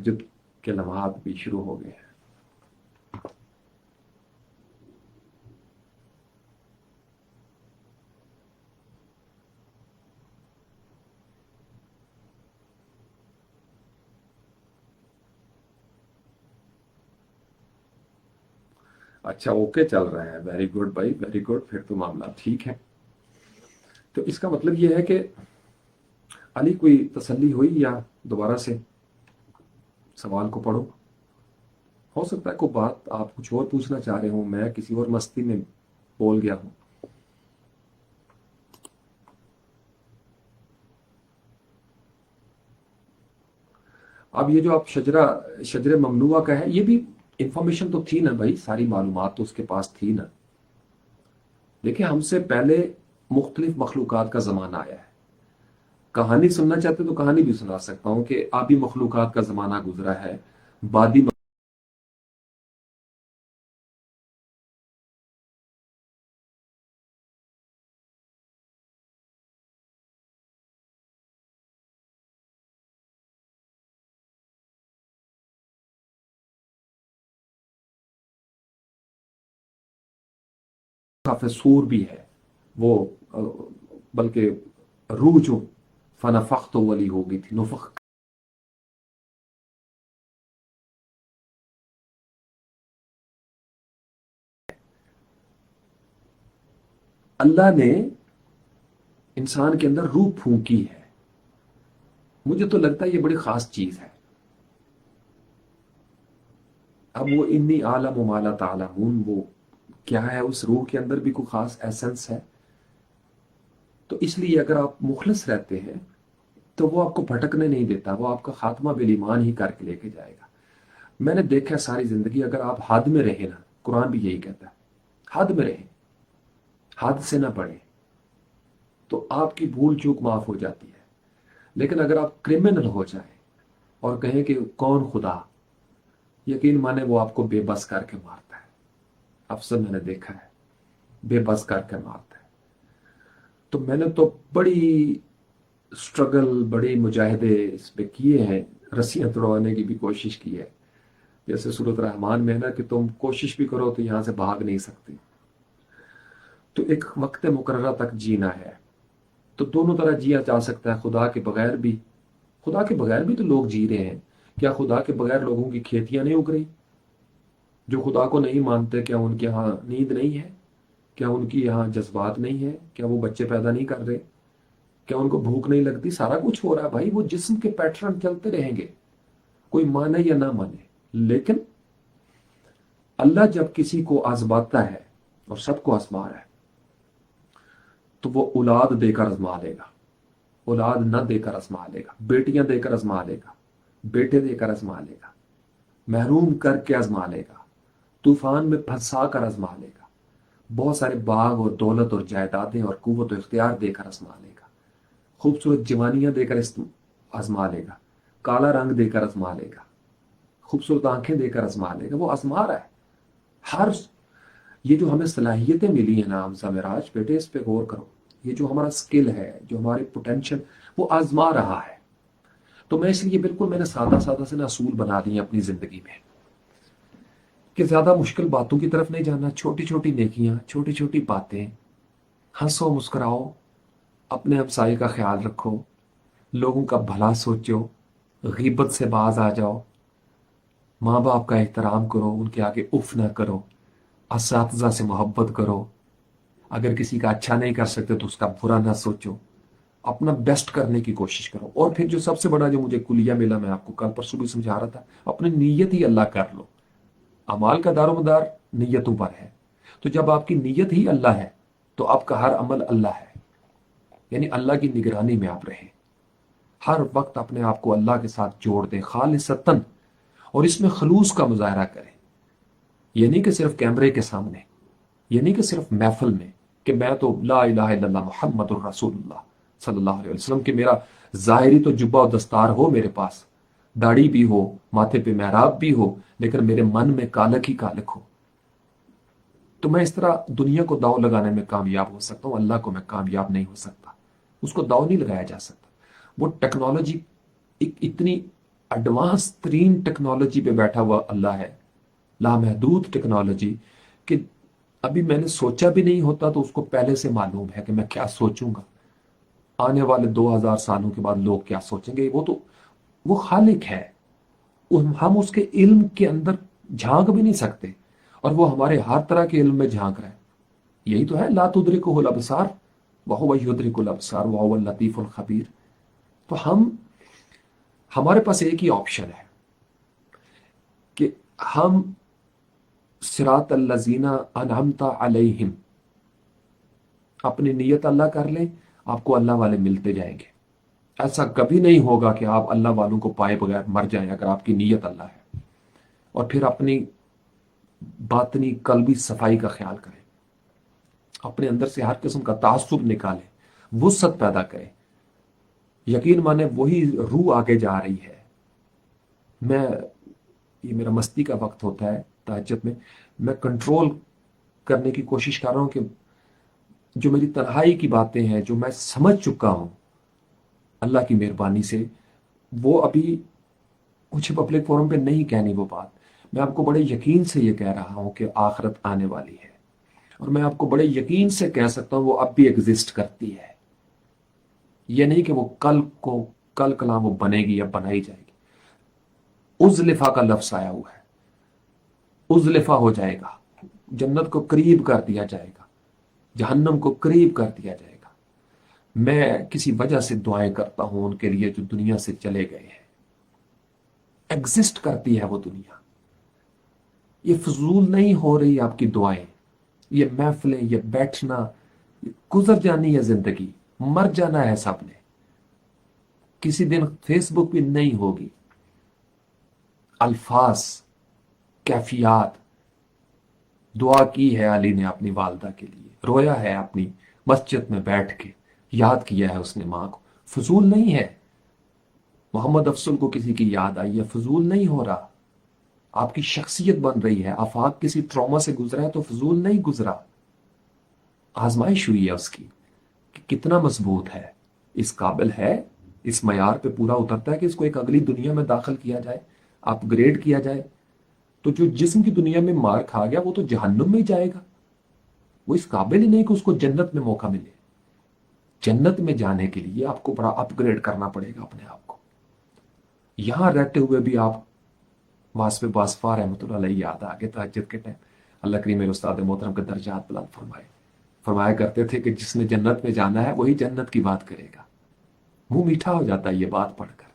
تہجد کے لمحات بھی شروع ہو گئے ہیں۔ اچھا اوکے چل رہا ہے، ویری گڈ بھائی، ویری گڈ، پھر تو معاملہ ٹھیک ہے۔ تو اس کا مطلب یہ ہے کہ علی کوئی تسلی ہوئی یا دوبارہ سے سوال کو پڑھو؟ ہو سکتا ہے کوئی بات آپ کچھ اور پوچھنا چاہ رہے ہوں، میں کسی اور مستی میں بول گیا ہوں۔ اب یہ جو آپ شجر ممنوعہ کا ہے، یہ بھی انفارمیشن تو تھی نا بھائی، ساری معلومات تو اس کے پاس تھی نا۔ دیکھیں ہم سے پہلے مختلف مخلوقات کا زمانہ آیا ہے۔ کہانی سننا چاہتے تو کہانی بھی سنا سکتا ہوں کہ آبی مخلوقات کا زمانہ گزرا ہے، بادی سور بھی ہے وہ، بلکہ روح جو فنفخت والی ہو گئی تھی، نفخ اللہ نے انسان کے اندر روح پھونکی ہے۔ مجھے تو لگتا ہے یہ بڑی خاص چیز ہے۔ اب وہ انی عالم ما لا تعلمون، وہ کیا ہے؟ اس روح کے اندر بھی کوئی خاص ایسنس ہے۔ تو اس لیے اگر آپ مخلص رہتے ہیں تو وہ آپ کو بھٹکنے نہیں دیتا، وہ آپ کا خاتمہ بالایمان ہی کر کے لے کے جائے گا۔ میں نے دیکھا ساری زندگی، اگر آپ حد میں رہیں نا، قرآن بھی یہی کہتا ہے، حد میں رہیں، حد سے نہ بڑھیں، تو آپ کی بھول چوک معاف ہو جاتی ہے۔ لیکن اگر آپ کرمنل ہو جائیں اور کہیں کہ کون خدا، یقین مانے وہ آپ کو بے بس کر کے مارتا ہے۔ افسر میں نے دیکھا ہے، بے بس کر کے مارتا ہے۔ تو میں نے تو بڑی سٹرگل، بڑے مجاہدے اس پہ کیے ہیں، رسیاں توڑوانے کی بھی کوشش کی ہے۔ جیسے سورۃ رحمان میں ہے نا کہ تم کوشش بھی کرو تو یہاں سے بھاگ نہیں سکتے۔ تو ایک وقت مقررہ تک جینا ہے، تو دونوں طرح جیا جا سکتا ہے، خدا کے بغیر بھی۔ خدا کے بغیر بھی تو لوگ جی رہے ہیں۔ کیا خدا کے بغیر لوگوں کی کھیتیاں نہیں اگ رہی؟ جو خدا کو نہیں مانتے، کیا ان کے ہاں نیند نہیں ہے؟ کیا ان کی یہاں جذبات نہیں ہے؟ کیا وہ بچے پیدا نہیں کر رہے؟ کیا ان کو بھوک نہیں لگتی؟ سارا کچھ ہو رہا ہے بھائی، وہ جسم کے پیٹرن چلتے رہیں گے، کوئی مانے یا نہ مانے۔ لیکن اللہ جب کسی کو آزماتا ہے، اور سب کو آزما رہا ہے، تو وہ اولاد دے کر آزما لے گا، اولاد نہ دے کر آزما لے گا، بیٹیاں دے کر آزما لے گا، بیٹے دے کر آزما لے گا، محروم کر کے آزما لے گا، طوفان میں پھنسا کر آزما لے گا، بہت سارے باغ اور دولت اور جائیدادیں اور قوت و اختیار دے کر آزما لے گا، خوبصورت جوانیاں دے کر آزما لے گا، کالا رنگ دے کر آزما لے گا، خوبصورت آنکھیں دے کر آزما لے گا۔ وہ آزما رہا ہے ہر یہ جو ہمیں صلاحیتیں ملی ہیں نا حمزہ معراج بیٹے، اس پہ غور کرو۔ یہ جو ہمارا سکل ہے، جو ہماری پوٹینشل، وہ آزما رہا ہے۔ تو میں اس لیے بالکل میں نے سادہ سادہ سے نا اصول بنا دیے اپنی زندگی میں کہ زیادہ مشکل باتوں کی طرف نہیں جانا، چھوٹی چھوٹی نیکیاں، چھوٹی چھوٹی باتیں، ہنسو مسکراؤ، اپنے ہمسائے کا خیال رکھو، لوگوں کا بھلا سوچو، غیبت سے باز آ جاؤ، ماں باپ کا احترام کرو، ان کے آگے اف نہ کرو، اساتذہ سے محبت کرو، اگر کسی کا اچھا نہیں کر سکتے تو اس کا برا نہ سوچو، اپنا بیسٹ کرنے کی کوشش کرو۔ اور پھر جو سب سے بڑا جو مجھے کلیہ ملا، میں آپ کو کل پرسوں بھی سمجھا رہا تھا، اپنی نیت ہی اللہ کر لو۔ اعمال کا دار و مدار نیتوں پر ہے، تو جب آپ کی نیت ہی اللہ ہے تو آپ کا ہر عمل اللہ ہے، یعنی اللہ کی نگرانی میں آپ رہیں، ہر وقت اپنے آپ کو اللہ کے ساتھ جوڑ دیں خالصتاً، اور اس میں خلوص کا مظاہرہ کریں۔ یہ نہیں کہ صرف کیمرے کے سامنے، یہ نہیں کہ صرف محفل میں کہ میں تو لا الہ الا اللہ محمد الرسول اللہ صلی اللہ علیہ وسلم، کہ میرا ظاہری تو جبہ و دستار ہو، میرے پاس داڑھی بھی ہو، ماتھے پہ محراب بھی ہو، لیکن میرے من میں کالک ہی کالک ہو۔ تو میں اس طرح دنیا کو داؤ لگانے میں کامیاب ہو سکتا ہوں، اللہ کو میں کامیاب نہیں ہو سکتا۔ اس کو داؤ نہیں لگایا جا سکتا۔ وہ ٹیکنالوجی اتنی एडवांस तरीन टेक्नोलॉजी पे बैठा हुआ अल्लाह है, लामहदूद टेक्नोलॉजी, कि अभी मैंने सोचा भी नहीं होता तो उसको पहले से मालूम है कि मैं क्या सोचूंगा, आने वाले 2000 सालों के बाद लोग क्या सोचेंगे। वो खालिक है, हम उसके इल्म के अंदर झांक भी नहीं सकते, और वो हमारे हर तरह के इल्म में झांक रहा है। यही तो है, ला तुदरिकुहुल अबसार व हुवा युदरिकुल अबसार व हुवल लतीफुल खबीर। तो हमारे पास एक ही ऑप्शन है कि हम सिरात अल्लज़ीना अनअमता अलैहिम, अपनी नीयत अल्लाह कर लें, आपको अल्लाह वाले मिलते जाएंगे। ऐसा कभी नहीं होगा कि आप अल्लाह वालों को पाए बगैर मर जाएं अगर आपकी नीयत अल्लाह है। और फिर अपनी बातनी कल्बी सफाई का ख्याल करें, अपने अंदर से हर किस्म का तासुब निकालें, वुसअत पैदा करें। यकीन माने वही रूह आगे जा रही है। मैं, ये मेरा मस्ती का वक्त होता है तहज्जुद में, मैं कंट्रोल करने की कोशिश कर रहा हूं कि जो मेरी तन्हाई की बातें हैं, जो मैं समझ चुका हूं अल्लाह की मेहरबानी से, वो अभी कुछ पब्लिक फोरम पे नहीं कहनी वो बात। मैं आपको बड़े यकीन से ये कह रहा हूं कि आखिरत आने वाली है, और मैं आपको बड़े यकीन से कह सकता हूं वो अब भी एग्जिस्ट करती है। ये नहीं कि वो कल कलाम वो बनेगी या बनाई जाएगी। उज़लिफा का लफ्ज आया हुआ है, उज़लिफा हो जाएगा, जन्नत को करीब कर दिया जाएगा, जहन्नम को करीब कर दिया जाएगा। मैं किसी वजह से दुआएं करता हूं उनके लिए जो दुनिया से चले गए हैं। एग्जिस्ट करती है वो दुनिया, ये फजूल नहीं हो रही आपकी दुआएं, ये महफिलें, ये बैठना, ये गुजर जानी है जिंदगी, मर जाना है सबने, किसी दिन फेसबुक भी नहीं होगी। अल्फाज, कैफियत, दुआ की है अली ने अपनी वालदा के लिए, रोया है अपनी मस्जिद में बैठ के, याद किया है उसने मां को, फजूल नहीं है। मोहम्मद अफसल को किसी की याद आई है, फजूल नहीं हो रहा। आपकी शख्सियत बन रही है, आफाक किसी ट्रॉमा से गुजरा है तो फजूल नहीं गुजरा, आजमाइश हुई है उसकी कि कितना मजबूत है, इस काबिल है, इस मयार पे पूरा उतरता है कि इसको एक अगली दुनिया में दाखिल किया जाए, अपग्रेड किया जाए। तो जो जिस्म की दुनिया में मार खा गया वो तो जहन्नुम में ही जाएगा, वो इस काबिल ही नहीं कि उसको जन्नत में मौका मिले। जन्नत में जाने के लिए आपको बड़ा अपग्रेड करना पड़ेगा अपने आप को। यहां रहते हुए भी आप वास्फ वासफा रहमतुल्लाह अलैह याद आ गए तहज्जुद के टाइम, अल्लाह करीम मेरे उस्ताद मोहतरम के दर्जात बुलंद फरमाए, फरमाया करते थे कि जिसने जन्नत में जाना है वही जन्नत की बात करेगा। मुंह मीठा हो जाता है ये बात पढ़कर,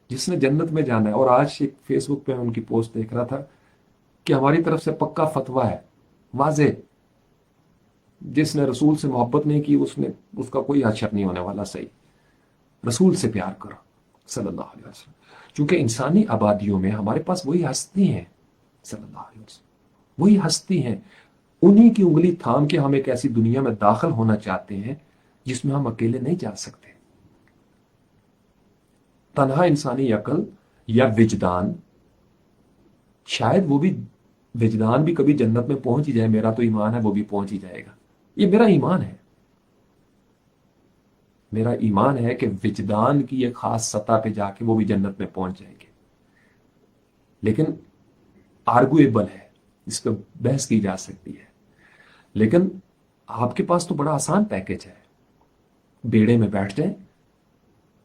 जिसने जन्नत में जाना है। और आज एक फेसबुक पे मैं उनकी पोस्ट देख रहा था कि हमारी तरफ से पक्का फतवा है, वाजे, जिसने रसूल से मोहब्बत नहीं की उसने, उसका कोई हशर नहीं होने वाला। सही, रसूल से प्यार करो सल्लल्लाहु अलैहि वसल्लम, क्योंकि इंसानी आबादियों में हमारे पास वही हस्ती हैं सल्लल्लाहु अलैहि वसल्लम, वही हस्ती हैं। उन्हीं की उंगली थाम के हम एक ऐसी दुनिया में दाखिल होना चाहते हैं जिसमें हम अकेले नहीं जा सकते। तन्हा इंसानी अकल या विजदान, शायद वो भी, विजदान भी कभी जन्नत में पहुंच ही जाए, मेरा तो ईमान है वो भी पहुंच ही जाएगा। ये मेरा ईमान है, मेरा ईमान है कि विजदान की एक खास सतह पे जाके वो भी जन्नत में पहुंच जाएंगे। लेकिन आर्गुएबल है, इस पर बहस की जा सकती है। लेकिन आपके पास तो बड़ा आसान पैकेज है, बेड़े में बैठ जाएं,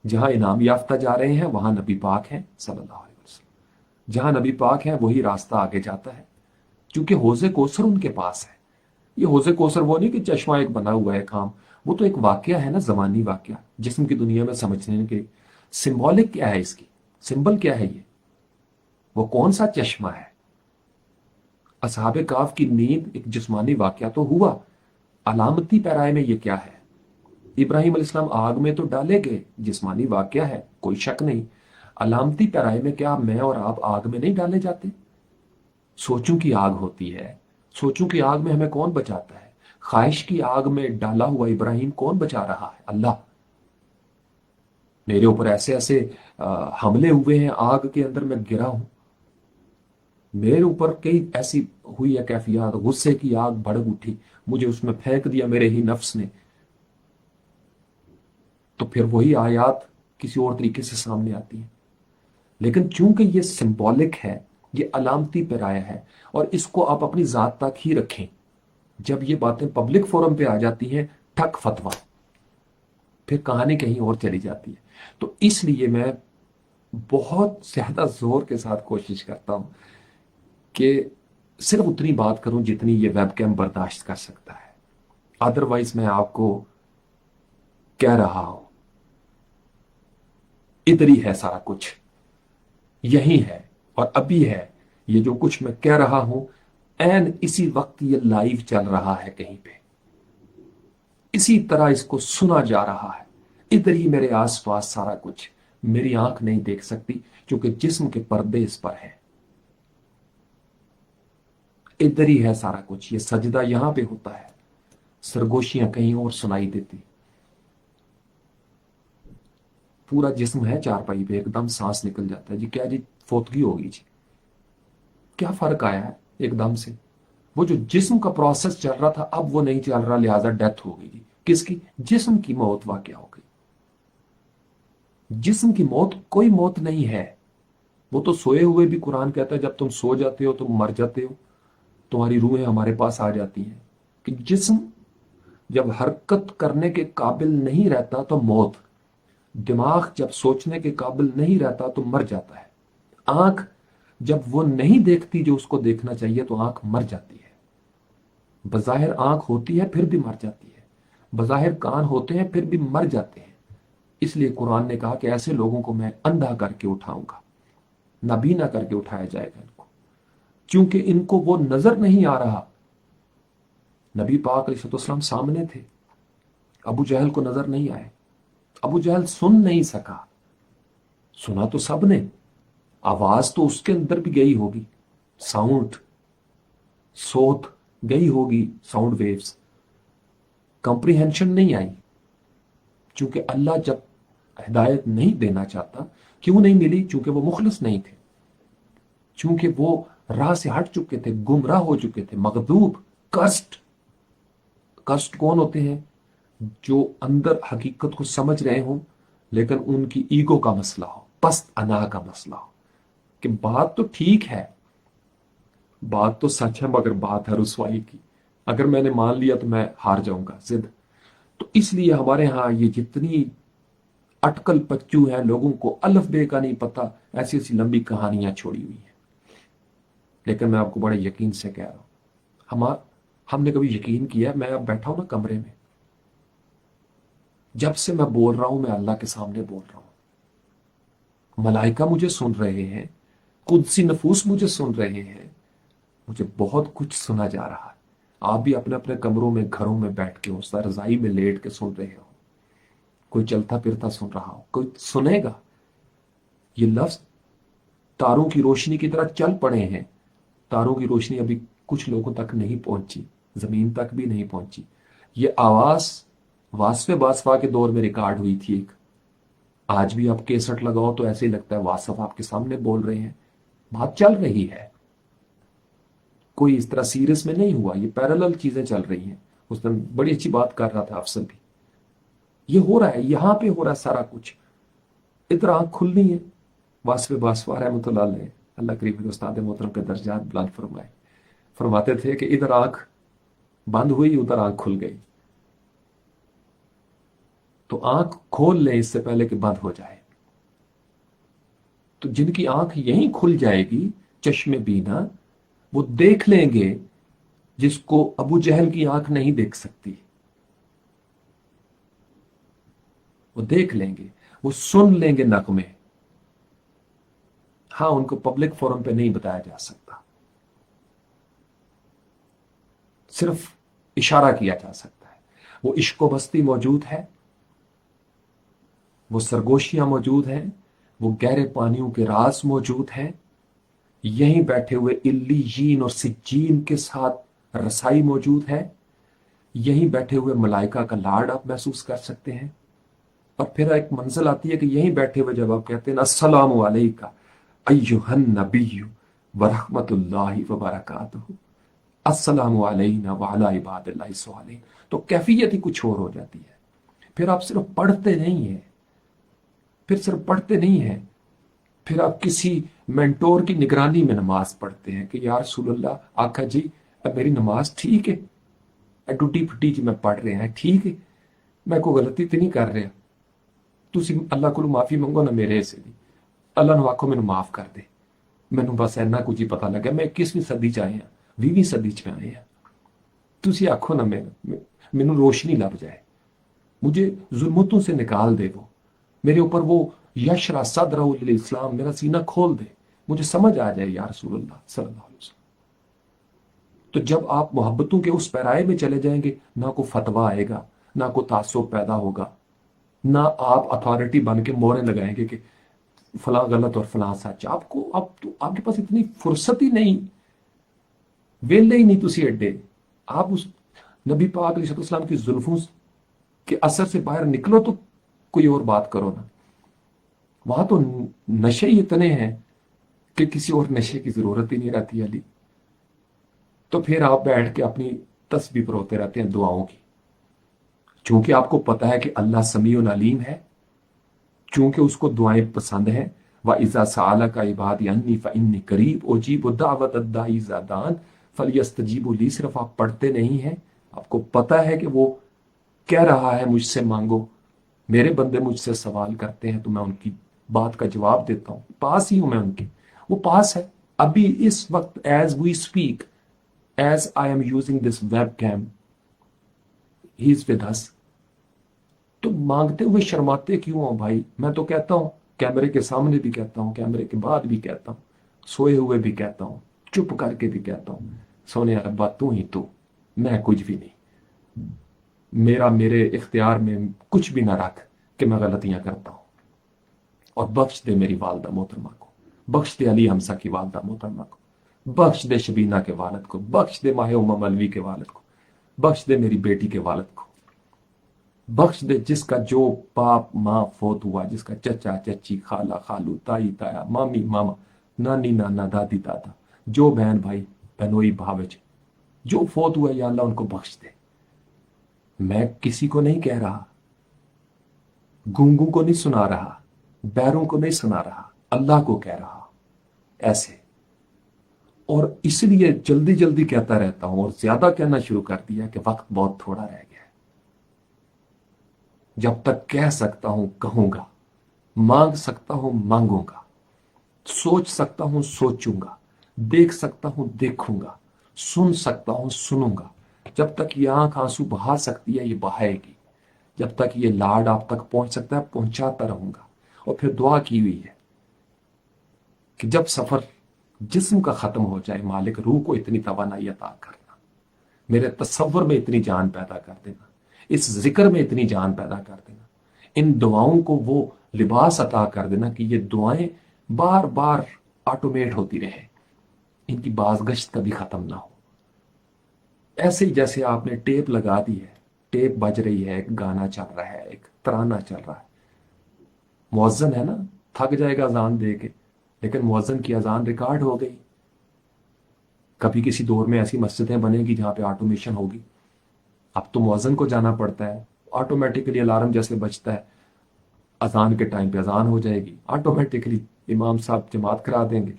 जहां इनाम याफ्ता जा रहे हैं वहां नबी पाक हैं सल्लल्लाहु अलैहि वसल्लम, जहां नबी पाक हैं वही रास्ता आगे जाता है, क्योंकि हौज़े कौसर उनके पास है। ये हौज़े कौसर वो नहीं कि चश्मा एक बना हुआ है काम, वो तो एक वाकया है ना, जमानी वाकया, जिस्म की दुनिया में समझने के। सिंबॉलिक क्या है इसकी, सिंबल क्या है ये, वो कौन सा चश्मा है। असहाबे काफ की नींद एक जिस्मानी वाकया तो हुआ, अलामती पैराए में ये क्या है। इब्राहिम अलैहिस्सलाम आग में तो डाले गए, जिस्मानी वाकया है, कोई शक नहीं। अलामती पैराए में क्या मैं और आप आग में नहीं डाले जाते। सोचूं की आग होती है, सोचूं की आग में हमें कौन बचाता है। ख्वाहिश की आग में डाला हुआ इब्राहिम कौन बचा रहा है, अल्लाह। मेरे ऊपर ऐसे ऐसे हमले हुए हैं, आग के अंदर मैं गिरा हूं, मेरे ऊपर कई ऐसी हुई है कैफियत, गुस्से की आग भड़क उठी, मुझे उसमें फेंक दिया मेरे ही नफ्स ने। तो फिर वही आयात किसी और तरीके से सामने आती है। لیکن چونکہ یہ سمبولک ہے، یہ علامتی پیرایا ہے، اور اس کو آپ اپنی ذات تک ہی رکھیں، جب یہ باتیں پبلک فورم پہ آ جاتی ہیں ٹھک فتویٰ، پھر کہانی کہیں اور چلی جاتی ہے۔ تو اس لیے میں بہت زیادہ زور کے ساتھ کوشش کرتا ہوں کہ صرف اتنی بات کروں جتنی یہ ویب کیم برداشت کر سکتا ہے، ادروائز میں آپ کو کہہ رہا ہوں ادھر ہی ہے سارا کچھ، یہی ہے اور ابھی ہے، یہ جو کچھ میں کہہ رہا ہوں این اسی وقت یہ لائیو چل رہا ہے کہیں پہ، اسی طرح اس کو سنا جا رہا ہے، ادھر ہی میرے آس پاس سارا کچھ، میری آنکھ نہیں دیکھ سکتی کیونکہ جسم کے پردے اس پر ہیں، ادھر ہی ہے سارا کچھ، یہ سجدہ یہاں پہ ہوتا ہے، سرگوشیاں کہیں اور سنائی دیتی، پورا جسم ہے چارپائی پہ، ایک دم سانس نکل جاتا ہے، جی کیا جی فوتگی ہوگی جی، کیا فرق آیا ہے ایک دم سے؟ وہ جو جسم کا پروسیس چل رہا تھا اب وہ نہیں چل رہا، لہذا ڈیتھ ہو گئی جی، کس کی؟ جسم کی موت واقع ہو گئی۔ جسم کی موت کوئی موت نہیں ہے، وہ تو سوئے ہوئے بھی قرآن کہتا ہے جب تم سو جاتے ہو تم مر جاتے ہو، تمہاری روحیں ہمارے پاس آ جاتی ہیں، کہ جسم جب حرکت کرنے کے قابل نہیں رہتا تو موت، دماغ جب سوچنے کے قابل نہیں رہتا تو مر جاتا ہے، آنکھ جب وہ نہیں دیکھتی جو اس کو دیکھنا چاہیے تو آنکھ مر جاتی ہے، بظاہر آنکھ ہوتی ہے پھر بھی مر جاتی ہے، بظاہر کان ہوتے ہیں پھر بھی مر جاتے ہیں۔ اس لیے قرآن نے کہا کہ ایسے لوگوں کو میں اندھا کر کے اٹھاؤں گا، نابینا کر کے اٹھایا جائے گا ان کو، چونکہ ان کو وہ نظر نہیں آ رہا۔ نبی پاک علیہ السلام سامنے تھے، ابو جہل کو نظر نہیں آئے، ابو جہل سن نہیں سکا، سنا تو سب نے، آواز تو اس کے اندر بھی گئی ہوگی، ساؤنڈ، صوت گئی ہوگی، ساؤنڈ ویوز، کمپریہنشن نہیں آئی، چونکہ اللہ جب ہدایت نہیں دینا چاہتا، کیوں نہیں ملی؟ چونکہ وہ مخلص نہیں تھے، چونکہ وہ راہ سے ہٹ چکے تھے، گمراہ ہو چکے تھے، مغضوب، کرسٹ۔ کرسٹ کون ہوتے ہیں؟ جو اندر حقیقت کو سمجھ رہے ہوں لیکن ان کی ایگو کا مسئلہ ہو، پست انا کا مسئلہ ہو، کہ بات تو ٹھیک ہے، بات تو سچ ہے مگر بات ہے رسوائی کی، اگر میں نے مان لیا تو میں ہار جاؤں گا، ضد۔ تو اس لیے ہمارے ہاں یہ جتنی اٹکل پچو ہیں، لوگوں کو الف بے کا نہیں پتا، ایسی ایسی لمبی کہانیاں چھوڑی ہوئی ہیں، لیکن میں آپ کو بڑے یقین سے کہہ رہا ہوں، ہم نے کبھی یقین کیا؟ میں اب بیٹھا ہوں نا کمرے میں، جب سے میں بول رہا ہوں میں اللہ کے سامنے بول رہا ہوں، ملائکہ مجھے سن رہے ہیں، قدسی نفوس مجھے سن رہے ہیں، مجھے بہت کچھ سنا جا رہا ہے۔ آپ بھی اپنے اپنے کمروں میں، گھروں میں بیٹھ کے اس رضائی میں لیٹ کے سن رہے ہو، کوئی چلتا پھرتا سن رہا ہو، کوئی سنے گا۔ یہ لفظ تاروں کی روشنی کی طرح چل پڑے ہیں، تاروں کی روشنی ابھی کچھ لوگوں تک نہیں پہنچی، زمین تک بھی نہیں پہنچی۔ یہ آواز واسف باسفا کے دور میں ریکارڈ ہوئی تھی ایک، آج بھی آپ کیسٹ لگاؤ تو ایسے ہی لگتا ہے واسف آپ کے سامنے بول رہے ہیں، بات چل رہی ہے، کوئی اس طرح سیریس میں نہیں ہوا، یہ پیرالل چیزیں چل رہی ہیں۔ اس دن بڑی اچھی بات کر رہا تھا افسر بھی، یہ ہو رہا ہے، یہاں پہ ہو رہا ہے سارا کچھ، ادھر آنکھ کھلنی ہے۔ واسف باسفا رحمۃ اللہ علیہ، اللہ قریب استاد محترم کے درجات بلند فرمائے، فرماتے تھے کہ ادھر آنکھ بند ہوئی ادھر آنکھ کھل گئی، تو آنکھ کھول لیں اس سے پہلے کہ بند ہو جائے۔ تو جن کی آنکھ یہیں کھل جائے گی، چشم بینا، وہ دیکھ لیں گے جس کو ابو جہل کی آنکھ نہیں دیکھ سکتی، وہ دیکھ لیں گے، وہ سن لیں گے نغمے۔ ہاں ان کو پبلک فورم پہ نہیں بتایا جا سکتا، صرف اشارہ کیا جا سکتا ہے۔ وہ عشق و بستی موجود ہے، وہ سرگوشیاں موجود ہیں، وہ گہرے پانیوں کے راز موجود ہیں، یہیں بیٹھے ہوئے علیین اور سجین کے ساتھ رسائی موجود ہے، یہیں بیٹھے ہوئے ملائکہ کا لاڈ آپ محسوس کر سکتے ہیں۔ اور پھر ایک منزل آتی ہے کہ یہیں بیٹھے ہوئے جب آپ کہتے ہیں السلام علیکہ ایھا النبی ورحمۃ اللہ وبرکاتہ، السلام علینا وعلی عباد اللہ الصالحین، تو کیفیت ہی کچھ اور ہو جاتی ہے۔ پھر آپ صرف پڑھتے نہیں ہیں، پھر صرف پڑھتے نہیں ہیں، پھر آپ کسی مینٹور کی نگرانی میں نماز پڑھتے ہیں کہ یا رسول اللہ، آقا جی اب میری نماز ٹھیک ہے، ٹوٹی پھٹی جی میں پڑھ رہے ہیں، ٹھیک ہے، میں کوئی غلطی تو نہیں کر رہا، تسی اللہ کو معافی منگو نا میرے سے بھی، اللہ نو آکھو مینوں معاف کر دے، مینوں بس اینا کچھ ہی پتا لگا میں 21ویں صدی چ آئے ہاں، 20ویں صدی چ آئے ہیں، تسی آکھو نا مینوں روشنی لب جائے، مجھے ظلمتوں سے نکال دے، وہ میرے اوپر وہ یشرا صدرہ للاسلام، میرا سینہ کھول دے، مجھے سمجھ آ جائے یا رسول اللہ صلی اللہ علیہ وسلم۔ تو جب آپ محبتوں کے اس پیرائے میں چلے جائیں گے، نہ کوئی فتویٰ آئے گا، نہ کوئی تعصب پیدا ہوگا، نہ آپ اتھارٹی بن کے موریں لگائیں گے کہ فلاں غلط اور فلاں سچ۔ آپ کو آپ کے پاس اتنی فرصت ہی نہیں، ویلے ہی نہیں تسی ایڈے، آپ اس نبی پاک علیہ السلام کی زلفوں کے اثر سے باہر نکلو تو کوئی اور بات کرو نا۔ وہاں تو نشے ہی اتنے ہیں کہ کسی اور نشے کی ضرورت ہی نہیں رہتی علی۔ تو پھر آپ بیٹھ کے اپنی تسبیح پروتے رہتے ہیں دعاؤں کی، چونکہ آپ کو پتا ہے کہ اللہ سمیع علیم ہے، چونکہ اس کو دعائیں پسند ہیں۔ وَإِذَا سَأَلَكَ عِبَادِي عَنِّي فَإِنِّي قَرِيبٌ أُجِيبُ دَعْوَةَ الدَّاعِ إِذَا دَعَانِ فَلْيَسْتَجِيبُوا لِي۔ صرف آپ پڑھتے نہیں ہیں، آپ کو پتا ہے کہ وہ کہہ رہا ہے مجھ سے مانگو، میرے بندے مجھ سے سوال کرتے ہیں تو میں ان کی بات کا جواب دیتا ہوں، پاس ہی ہوں میں ان کے، وہ پاس ہے ابھی اس وقت۔ As we speak, as I am using this webcam, he is with us. تو مانگتے ہوئے شرماتے کیوں ہو بھائی؟ میں تو کہتا ہوں، کیمرے کے سامنے بھی کہتا ہوں، کیمرے کے بعد بھی کہتا ہوں، سوئے ہوئے بھی کہتا ہوں، چپ کر کے بھی کہتا ہوں، سونے ربا تو ہی تو، میں کچھ بھی نہیں، میرے اختیار میں کچھ بھی نہ رکھ کہ میں غلطیاں کرتا ہوں۔ اور بخش دے میری والدہ محترمہ کو، بخش دے علی حمزہ کی والدہ محترمہ کو، بخش دے شبینہ کے والد کو، بخش دے ماہ امم ملوی کے والد کو، بخش دے میری بیٹی کے والد کو، بخش دے جس کا جو باپ ماں فوت ہوا، جس کا چچا چچی، خالہ خالو، تائی تایا، مامی ماما، نانی نانا، دادی دادا، جو بہن بھائی بہنوئی بھاوچ جو فوت ہوا، یا اللہ ان کو بخش دے۔ میں کسی کو نہیں کہہ رہا، گونگوں کو نہیں سنا رہا، بیروں کو نہیں سنا رہا، اللہ کو کہہ رہا ایسے۔ اور اس لیے جلدی جلدی کہتا رہتا ہوں، اور زیادہ کہنا شروع کر دیا کہ وقت بہت تھوڑا رہ گیا ہے۔ جب تک کہہ سکتا ہوں کہوں گا، مانگ سکتا ہوں مانگوں گا، سوچ سکتا ہوں سوچوں گا، دیکھ سکتا ہوں دیکھوں گا، سن سکتا ہوں سنوں گا۔ جب تک یہ آنکھ آنسو بہا سکتی ہے یہ بہائے گی، جب تک یہ لاڈ آپ تک پہنچ سکتا ہے پہنچاتا رہوں گا۔ اور پھر دعا کی ہوئی ہے کہ جب سفر جسم کا ختم ہو جائے، مالک روح کو اتنی توانائی عطا کرنا، میرے تصور میں اتنی جان پیدا کر دینا، اس ذکر میں اتنی جان پیدا کر دینا، ان دعاؤں کو وہ لباس عطا کر دینا کہ یہ دعائیں بار بار آٹومیٹ ہوتی رہے، ان کی بازگشت کبھی ختم نہ ہو۔ ایسے ہی جیسے آپ نے ٹیپ لگا دی ہے، ٹیپ بج رہی ہے، ایک گانا چل رہا ہے، ایک ترانہ چل رہا ہے، مؤذن ہے نا، تھک جائے گا اذان دے کے، لیکن مؤذن کی اذان ریکارڈ ہو گئی۔ کبھی کسی دور میں ایسی مسجدیں بنے گی جہاں پہ آٹومیشن ہوگی، اب تو مؤذن کو جانا پڑتا ہے، آٹومیٹکلی الارم جیسے بجتا ہے، اذان کے ٹائم پہ اذان ہو جائے گی، آٹومیٹکلی امام صاحب جماعت کرا دیں گے۔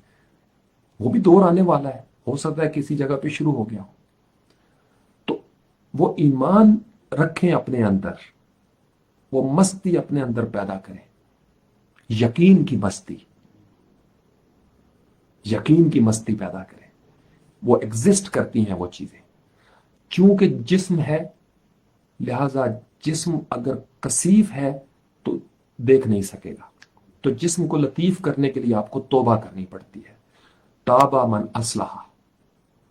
وہ بھی دور آنے والا ہے، ہو سکتا ہے کسی جگہ پہ شروع ہو گیا ہو۔ تو وہ ایمان رکھیں اپنے اندر، وہ مستی اپنے اندر پیدا کریں، یقین کی مستی، یقین کی مستی پیدا کریں۔ وہ ایگزسٹ کرتی ہیں وہ چیزیں، چونکہ جسم ہے، لہذا جسم اگر کثیف ہے تو دیکھ نہیں سکے گا۔ تو جسم کو لطیف کرنے کے لیے آپ کو توبہ کرنی پڑتی ہے۔ تابا من اصلح،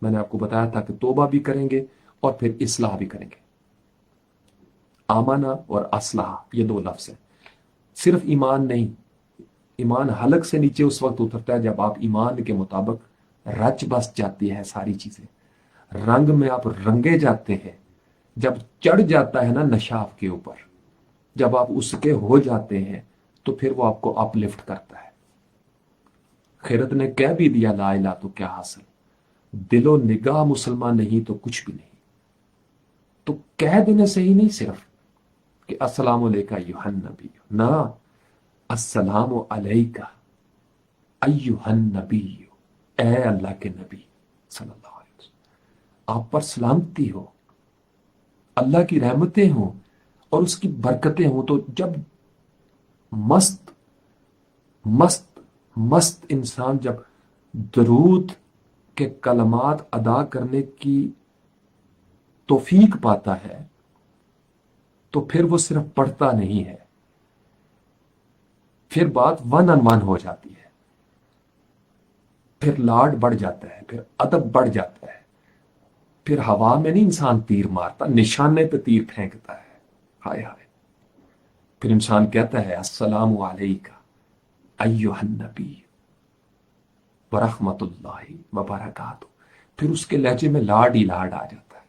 میں نے آپ کو بتایا تھا کہ توبہ بھی کریں گے اور پھر اصلاح بھی کریں گے۔ آمنا اور اصلاح یہ دو لفظ ہیں، صرف ایمان نہیں۔ ایمان حلق سے نیچے اس وقت اترتا ہے جب آپ ایمان کے مطابق رچ بس جاتی ہے ساری چیزیں، رنگ میں آپ رنگے جاتے ہیں، جب چڑھ جاتا ہے نا نشاف کے اوپر، جب آپ اس کے ہو جاتے ہیں تو پھر وہ آپ کو اپ لفٹ کرتا ہے۔ خیرت نے کہہ بھی دیا لا الہ تو کیا حاصل، دل و نگاہ مسلمان نہیں تو کچھ بھی نہیں۔ تو کہہ دینے سے ہی نہیں صرف کہ السلام علیکہ ایھا النبی، نہ السلام علیکہ، अय्युहन नबी, ए अल्लाह के नबी सल्लल्लाहु अलैहि वसल्लम, आप पर सलामती हो, अल्लाह की रहमतें हों और उसकी बरकतें हों। तो जब मस्त मस्त मस्त इंसान जब दरूद के कलमात अदा करने की तौफीक पाता है तो फिर वो सिर्फ पढ़ता नहीं है, फिर बात वन ऑन वन हो जाती है, फिर लाड बढ़ जाता है, फिर अदब बढ़ जाता है, फिर हवा में नहीं इंसान तीर मारता, निशाने पे तीर फेंकता है। हाय हाय, फिर इंसान कहता है अस्सलामु अलैका अय्युहन नबी व रहमतुल्लाहि व बरकातुहू। फिर उसके लहजे में लाड ही लाड आ जाता है,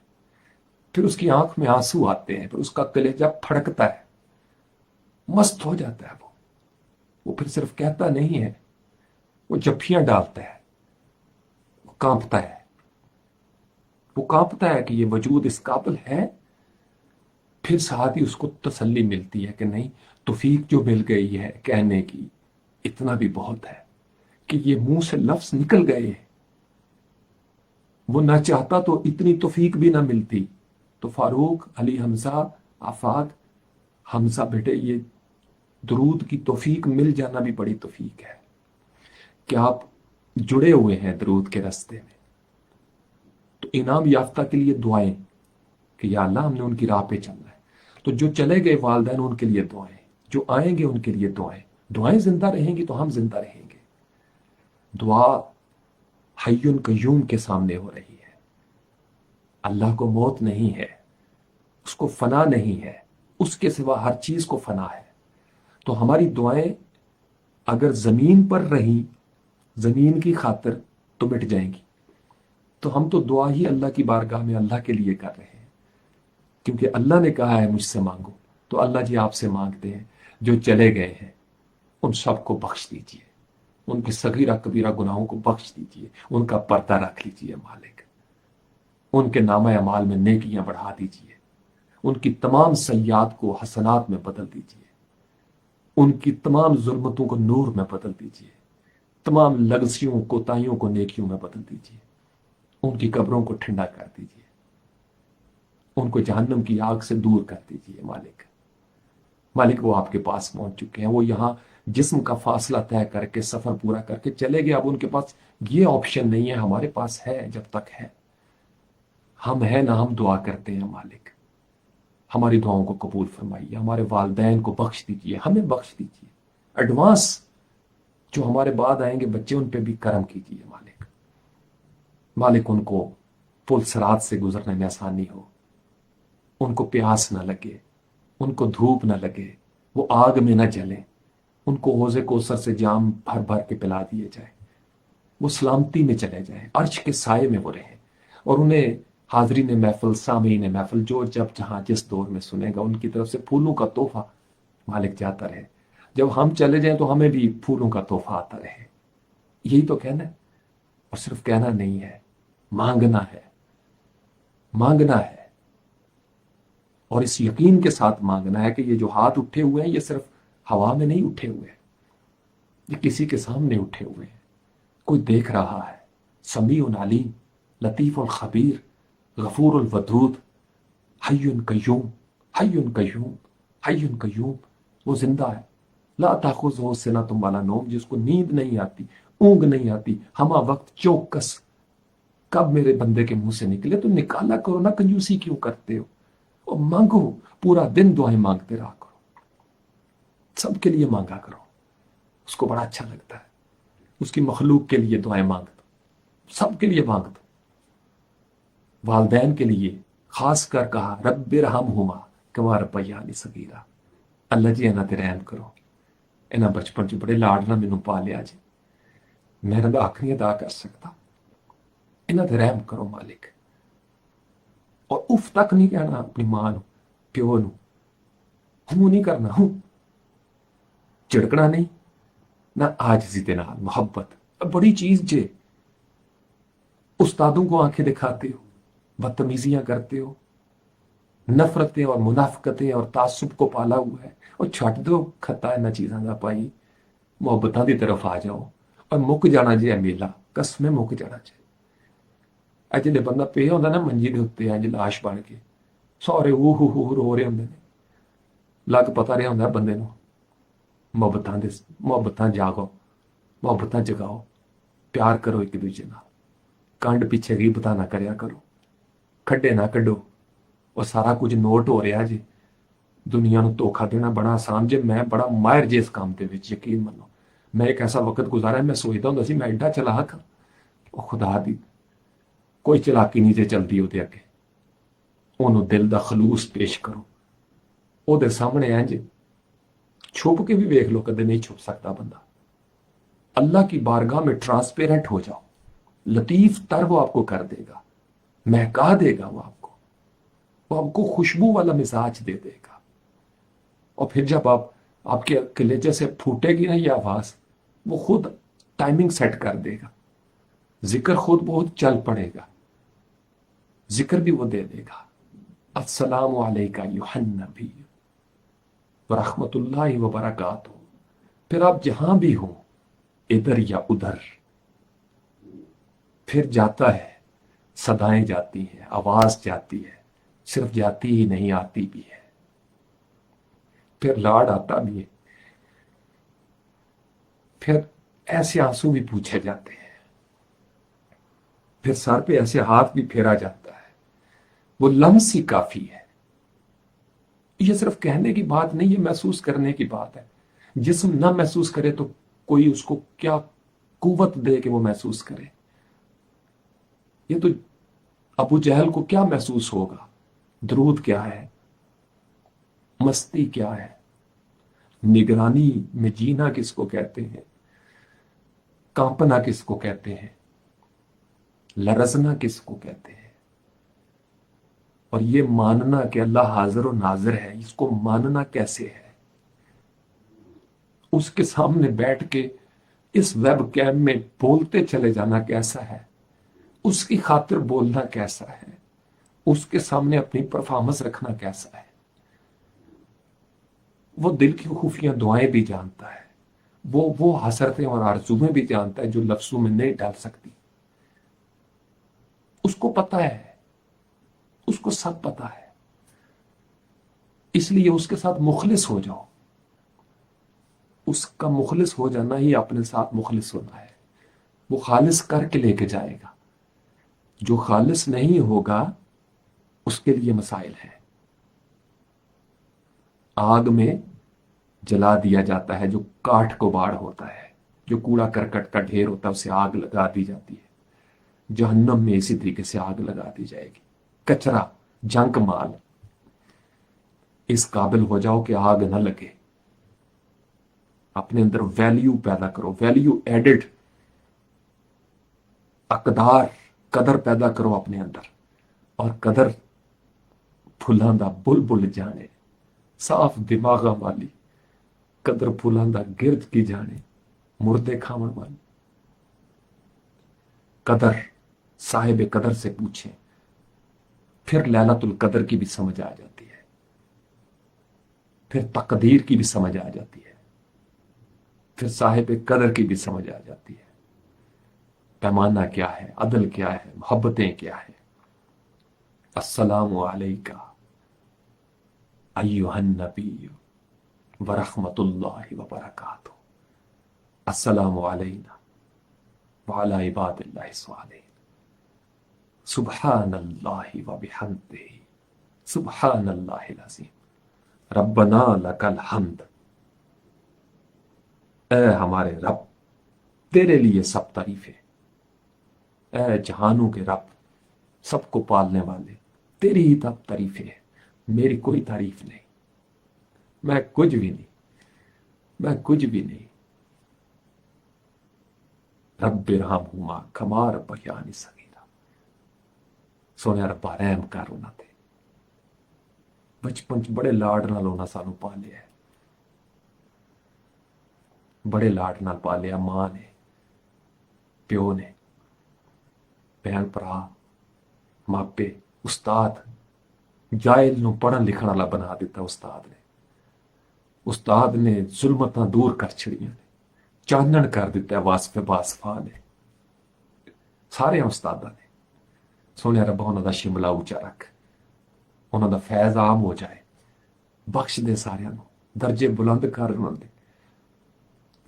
फिर उसकी आंख में आंसू आते हैं, फिर उसका कलेजा फड़कता है, मस्त हो जाता है वो फिर सिर्फ कहता नहीं है, वो जफ्फियां डालता है, वो कांपता है, वो कांपता है कि ये वजूद इस काबिल है। फिर साथ ही उसको तसल्ली मिलती है कि नहीं, तौफीक जो मिल गई है कहने की, इतना भी बहुत है कि ये मुंह से लफ्ज निकल गए हैं। वो ना चाहता तो इतनी तौफीक भी ना मिलती। तो फारूक, अली, हमजा, आफाक, हमजा बेटे, ये दरूद की तौफीक मिल जाना भी बड़ी तौफीक है कि आप जुड़े हुए हैं दरूद के रास्ते में। तो इनाम याफ्ता के लिए दुआएं कि या अल्लाह हमने उनकी राह पे चलना है। तो जो चले गए वालिदैन उनके लिए दुआएं, जो आएंगे उनके लिए दुआएं। दुआएं जिंदा रहेंगी तो हम जिंदा रहेंगे। दुआ हय्युन कय्यूम के सामने हो रही है। अल्लाह को मौत नहीं है, उसको फना नहीं है, उसके सिवा हर चीज को फना है। तो हमारी दुआएं अगर जमीन पर रही, जमीन की खातिर, तो मिट जाएंगी। तो हम तो दुआ ही अल्लाह की बारगाह में अल्लाह के लिए कर रहे हैं, क्योंकि अल्लाह ने कहा है मुझसे मांगो। तो अल्लाह जी आपसे मांगते हैं, जो चले गए हैं उन सबको बख्श दीजिए, उनके सगीरा कबीरा गुनाहों को बख्श दीजिए, उनका पर्दा रख लीजिए मालिक, उनके नामा अमाल में नेकियां बढ़ा दीजिए, उनकी तमाम सय्यात को हसनात में बदल दीजिए, उनकी तमाम जुल्मतों को नूर में बदल दीजिए, तमाम लगसियों कोताहियों को नेकियों में बदल दीजिए, उनकी कब्रों को ठंडा कर दीजिए, उनको जहन्नम की आग से दूर कर दीजिए मालिक। मालिक वो आपके पास पहुंच चुके हैं, वो यहां जिस्म का फासला तय करके सफर पूरा करके चले गए। अब उनके पास ये ऑप्शन नहीं है, हमारे पास है। जब तक है, हम है ना, हम दुआ करते हैं मालिक, हमारी दुआओं को कबूल फरमाइए, हमारे वालिदैन को बख्श दीजिए, हमें बख्श दीजिए। एडवांस जो हमारे बाद आएंगे बच्चे, उन पे भी करम कीजिए मालिक। मालिक उनको पुल सरात से गुजरने में आसानी हो, उनको प्यास ना लगे, उनको धूप ना लगे, वो आग में ना जले, उनको हौज़े कौसर से जाम भर भर के पिला दिए जाए, वो सलामती में चले जाए, अर्श के साये में वो रहे। और उन्हें हाजरीन महफिल, सामीन महफिल, जो जब जहां जिस दौर में सुनेगा, उनकी तरफ से फूलों का तोहफा मालिक जाता रहे। जब हम चले जाएं तो हमें भी फूलों का तोहफा आता रहे। यही तो कहना है। और सिर्फ कहना नहीं है, मांगना है, मांगना है। और इस यकीन के साथ मांगना है कि ये जो हाथ उठे हुए हैं, ये सिर्फ हवा में नहीं उठे हुए, ये किसी के सामने उठे हुए हैं, कोई देख रहा है। समीउन अलीम, लतीफ और खबीर, गफूर और वदूद, हय्युन कय्यूम, हय्युन कय्यूम, हय्युन कय्यूम। वो जिंदा है। ला ताखुज़ुहु सिनतुम वला नौम, जिसको नींद नहीं आती, ऊंग नहीं आती, हमा वक्त चौकस। कब मेरे बंदे के मुंह से निकले तो निकाला करो ना, कंजूसी क्यों करते हो? और मांगो, पूरा दिन दुआएं मांगते रहा करो, सबके लिए मांगा करो, उसको बड़ा अच्छा लगता है। उसकी मखलूक के लिए दुआएं मांग दो, सबके लिए मांग दो। वालदैन के लिए खास कर कहा, रब्बिरहमहुमा कमा रब्बयानी सगीरा। अल्लाह जी इन्हां ते रहम करो, इन्हां बचपन च बड़े लाड नाल मैनूं पालिया जी, मैं इन्हां दा हक नहीं अदा कर सकता, इन्हां ते रहम करो मालिक। और उफ तक नहीं कहना अपनी मां नूं, प्यो नूं, हूं नहीं करना, हूं झिड़कना नहीं ना, आजिज़ी दे नाल मुहब्बत। बड़ी चीज जे। उस्तादों को आंखें दिखाते हो, बदतमीजियां करते हो, नफरतें और मुनाफकतें और तासुब को पाला हुआ है, और छट दो खत्ता इन्हां चीज़ां दा भाई, मुहब्बतां दी तरफ आ जाओ। اور ਮੁੱਕ ਜਾਣਾ ਜੇ ਇਹ ਮੇਲਾ, ਕਸਮੇ ਮੁੱਕ ਜਾਣਾ ਜੇ। ਇਹ ਜਿਹੜੇ ਬੰਦਾ ਪਿਆ ਹੁੰਦਾ ਨਾ ਮੰਜੀ ਦੇ ਉੱਤੇ ਇੰਜ ਲਾਸ਼ ਬਣ ਕੇ, ਸਾਰੇ ਊਹ ਰੋ ਰਹੇ ਹੁੰਦੇ ਨੇ, ਲੱਗ ਪਤਾ ਰਿਹਾ ਹੁੰਦਾ ਬੰਦੇ ਨੂੰ ਮੁਹੱਬਤਾਂ ਜਾਗੋ, ਮੁਹੱਬਤਾਂ ਜਗਾਓ, ਪਿਆਰ ਕਰੋ ਇੱਕ ਦੂਜੇ ਨਾਲ, ਕੰਡ ਪਿੱਛੇ ਗੀਬਤਾਂ ਨਾ ਕਰਿਆ ਕਰੋ, ਖੱਡੇ ਨਾ ਕੱਢੋ। ਉਹ ਸਾਰਾ ਕੁਝ ਨੋਟ ਹੋ ਰਿਹਾ ਜੀ। ਦੁਨੀਆ ਨੂੰ ਧੋਖਾ ਦੇਣਾ ਬੜਾ ਆਸਾਨ ਜੇ। ਮੈਂ ਬੜਾ ਮਾਹਿਰ ਜੇ ਇਸ ਕੰਮ ਦੇ ਵਿੱਚ, ਯਕੀਨ ਮੰਨੋ। ਮੈਂ ਇੱਕ ਐਸਾ ਵਕਤ ਗੁਜ਼ਾਰਿਆ, ਮੈਂ ਸੋਚਦਾ ਹੁੰਦਾ ਸੀ ਮੈਂ ਐਡਾ ਚਲਾਕ ਹਾਂ। ਉਹ ਖੁਦਾ ਦੀ ਕੋਈ ਚਲਾਕੀ ਨਹੀਂ ਜੇ ਚਲਦੀ ਉਹਦੇ ਅੱਗੇ। ਉਹਨੂੰ ਦਿਲ ਦਾ ਖਲੂਸ ਪੇਸ਼ ਕਰੋ, ਉਹਦੇ ਸਾਹਮਣੇ ਇੰਜ چھپ کے بھی دیکھ لو، کدے نہیں چھپ سکتا بندہ۔ اللہ کی بارگاہ میں ٹرانسپیرنٹ ہو جاؤ، لطیف تر وہ آپ کو کر دے گا، مہکا دے گا، وہ آپ کو خوشبو والا مزاج دے دے گا۔ اور پھر جب آپ کے کلیجے سے پھوٹے گی نا یہ آواز، وہ خود ٹائمنگ سیٹ کر دے گا، ذکر خود بہت چل پڑے گا، ذکر بھی وہ دے دے گا۔ السلام علیکہ ایھا النبی ورحمۃ اللہ وبرکاتہ۔ پھر آپ جہاں بھی ہوں، ادھر یا ادھر، پھر جاتا ہے، صدائیں جاتی ہیں، آواز جاتی ہے، صرف جاتی ہی نہیں آتی بھی ہے، پھر لاڈ آتا بھی ہے، پھر ایسے آنسو بھی پوچھے جاتے ہیں، پھر سر پہ ایسے ہاتھ بھی پھیرا جاتا ہے۔ وہ لمس ہی کافی ہے۔ یہ صرف کہنے کی بات نہیں، یہ محسوس کرنے کی بات ہے۔ جسم نہ محسوس کرے تو کوئی اس کو کیا قوت دے کہ وہ محسوس کرے؟ یہ تو ابو جہل کو کیا محسوس ہوگا؟ درود کیا ہے، مستی کیا ہے، نگرانی میں جینا کس کو کہتے ہیں، کانپنا کس کو کہتے ہیں، لرزنا کس کو کہتے ہیں، اور یہ ماننا کہ اللہ حاضر و ناظر ہے، اس کو ماننا کیسے ہے؟ اس کے سامنے بیٹھ کے اس ویب کیم میں بولتے چلے جانا کیسا ہے؟ اس کی خاطر بولنا کیسا ہے؟ اس کے سامنے اپنی پرفارمنس رکھنا کیسا ہے؟ وہ دل کی خفیہ دعائیں بھی جانتا ہے، وہ حسرتیں اور آرزویں بھی جانتا ہے جو لفظوں میں نہیں ڈال سکتی۔ اس کو پتا ہے، اس کو سب پتا ہے۔ اس لیے اس کے ساتھ مخلص ہو جاؤ۔ اس کا مخلص ہو جانا ہی اپنے ساتھ مخلص ہونا ہے۔ وہ خالص کر کے لے کے جائے گا۔ جو خالص نہیں ہوگا اس کے لیے مسائل ہیں۔ آگ میں جلا دیا جاتا ہے جو کاٹھ کو باڑ ہوتا ہے، جو کوڑا کرکٹ کا ڈھیر ہوتا ہے، اسے آگ لگا دی جاتی ہے۔ جہنم میں اسی طریقے سے آگ لگا دی جائے گی۔ کچرا، جنک مال، اس قابل ہو جاؤ کہ آگ نہ لگے۔ اپنے اندر ویلیو پیدا کرو، ویلیو ایڈڈ اقدار، قدر پیدا کرو اپنے اندر۔ اور قدر پھلاندہ بلبل جانے، صاف دماغا والی قدر پھلاندہ گرد کی جانے، مردے کھاون والی قدر۔ صاحب قدر سے پوچھیں، پھر لیلۃ القدر کی بھی سمجھ آ جاتی ہے، پھر تقدیر کی بھی سمجھ آ جاتی ہے، پھر صاحب قدر کی بھی سمجھ آ جاتی ہے۔ پیمانہ کیا ہے، عدل کیا ہے، محبتیں کیا ہے۔ السلام علیکہ ایھا النبی ورحمۃ اللہ وبرکاتہ۔ السلام علینا وعلی عباد اللہ الصالحین۔ سبحان اللہ وبحمدہ، سبحان اللہ العظیم، ربنا لک الحمد۔ اے ہمارے رب، تیرے لیے سب تعریفیں۔ اے جہانوں کے رب، سب کو پالنے والے، تیری ہی تب تعریفیں ہیں، میری کوئی تعریف نہیں، میں کچھ بھی نہیں، میں کچھ بھی نہیں۔ رب ارحمہما کما ربیانی صغیرا۔ سونے ربا رحم کر انہاں تے، بچپن چ بڑے لاڈ نال انہاں سانو پالیا ہے، بڑے لاڈ نال پالیا، ماں نے، پیو نے، بہن بھرا، ماپے، استاد۔ جاہل نو پڑھن لکھن والا بنا دیتا استاد نے۔ استاد نے ظلمتاں دور کر چھڑیاں نے، ਚਾਨਣ ਕਰ ਦਿੱਤਾ ਵਾਸਫ ਬਾਸਫਾ ਨੇ, ਸਾਰਿਆਂ ਉਸਤਾਦਾਂ ਨੇ। ਸੋਹਣਿਆ ਰੱਬਾ ਉਹਨਾਂ ਦਾ ਸ਼ਿਮਲਾ ਉੱਚਾ ਰੱਖ, ਉਹਨਾਂ ਦਾ ਫੈਜ਼ ਆਮ ਹੋ ਜਾਏ, ਬਖਸ਼ ਦੇ ਸਾਰਿਆਂ ਨੂੰ, ਦਰਜੇ ਬੁਲੰਦ ਕਰ ਉਹਨਾਂ ਦੇ,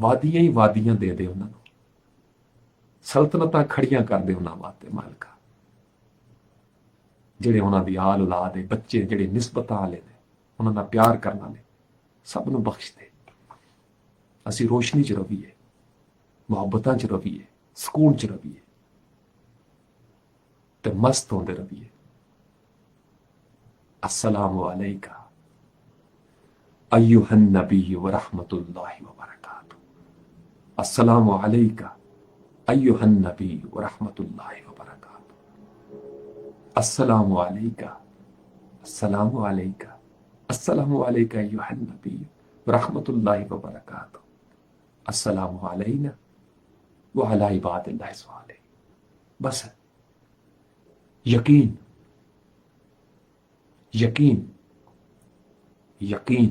ਵਾਦੀਆਂ ਹੀ ਵਾਦੀਆਂ ਦੇ ਦੇ ਉਹਨਾਂ ਨੂੰ, ਸਲਤਨਤਾਂ ਖੜੀਆਂ ਕਰ ਦੇ ਉਹਨਾਂ ਵਾਸਤੇ ਮਾਲਕਾ। ਜਿਹੜੇ ਉਹਨਾਂ ਦੀ ਆਲ ਔਲਾਦ ਦੇ ਬੱਚੇ, ਜਿਹੜੇ ਨਿਸਬਤਾਂ ਵਾਲੇ ਨੇ, ਉਹਨਾਂ ਦਾ ਪਿਆਰ ਕਰਨ ਵਾਲੇ, ਸਭ ਨੂੰ ਬਖਸ਼ ਦੇ। ਅਸੀਂ ਰੋਸ਼ਨੀ ਚ ਰਹੀਏ, ਮੁਹੱਬਤਾਂ ਚ ਰਹੀਏ, ਸਕੂਨ ਚ ਰਹੀਏ ਤੇ ਮਸਤ ਹੁੰਦੇ ਰਹੀਏ। अस्सलामु अलैका अय्युहन नबी व रहमतुल्लाहि व बरकातुहू। अस्सलामु अलैका अय्युहन नबी व रहमतुल्लाहि व बरकातुहू। अस्सलामु अलैका, अस्सलामु अलैका, अस्सलामु अलैका अय्युहन नबी व रहमतुल्लाहि व बरकातुहू। अस्सलामु अलैना व अला इबादिल्लाहि सालिहीन। बस यकीन, यकीन, यकीन,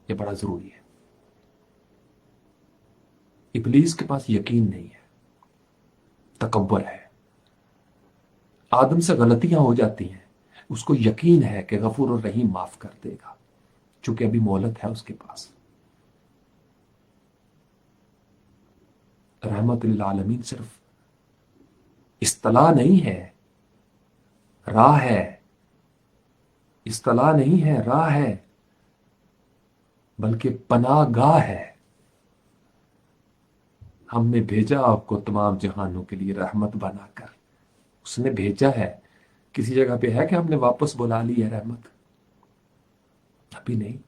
ये बड़ा जरूरी है। इब्लीस के पास यकीन नहीं है, तकब्बर है। आदम से गलतियां हो जाती हैं, उसको यकीन है कि गफूर और रहीम माफ कर देगा, चूंकि अभी मोहलत है उसके पास। रहमत लिल आलमीन सिर्फ इस्तला नहीं है, राह है। इस्तला नहीं है, राह है, बल्कि पनागाह है। हमने भेजा आपको तमाम जहानों के लिए रहमत बनाकर, उसने भेजा है। किसी जगह पे है कि हमने वापस बुला ली है रहमत? अभी नहीं।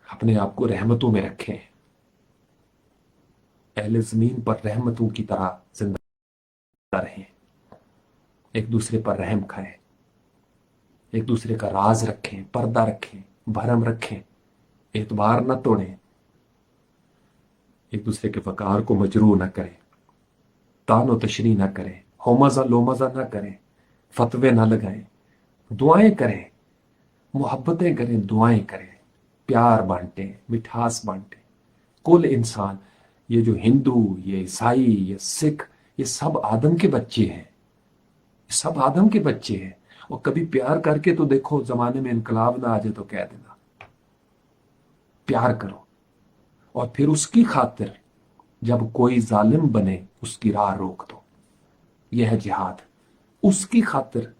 अपने आप को रहमतों में रखें, अहले जमीन पर रहमतों की तरह जिंदा रहें, एक दूसरे पर रहम खाएं, एक दूसरे का राज रखें, पर्दा रखें, भरम रखें, एतबार न तोड़ें, एक दूसरे के वकार को मजरू न करें, तानो तशरी न करें, होमजा लोमजा न करें, फतवे न लगाएं, दुआएं करें, मोहब्बतें करें, दुआएं करें, प्यार बांटें, मिठास बांटें। कुल इंसान, ये जो हिंदू, ये ईसाई, ये सिख, ये सब आदम के बच्चे हैं, सब आदम के बच्चे हैं। और कभी प्यार करके तो देखो, जमाने में इनकलाब ना आ जाए तो कह देना, प्यार करो। और फिर उसकी खातिर जब कोई जालिम बने उसकी राह रोक दो, यह है जिहाद। उसकी खातिर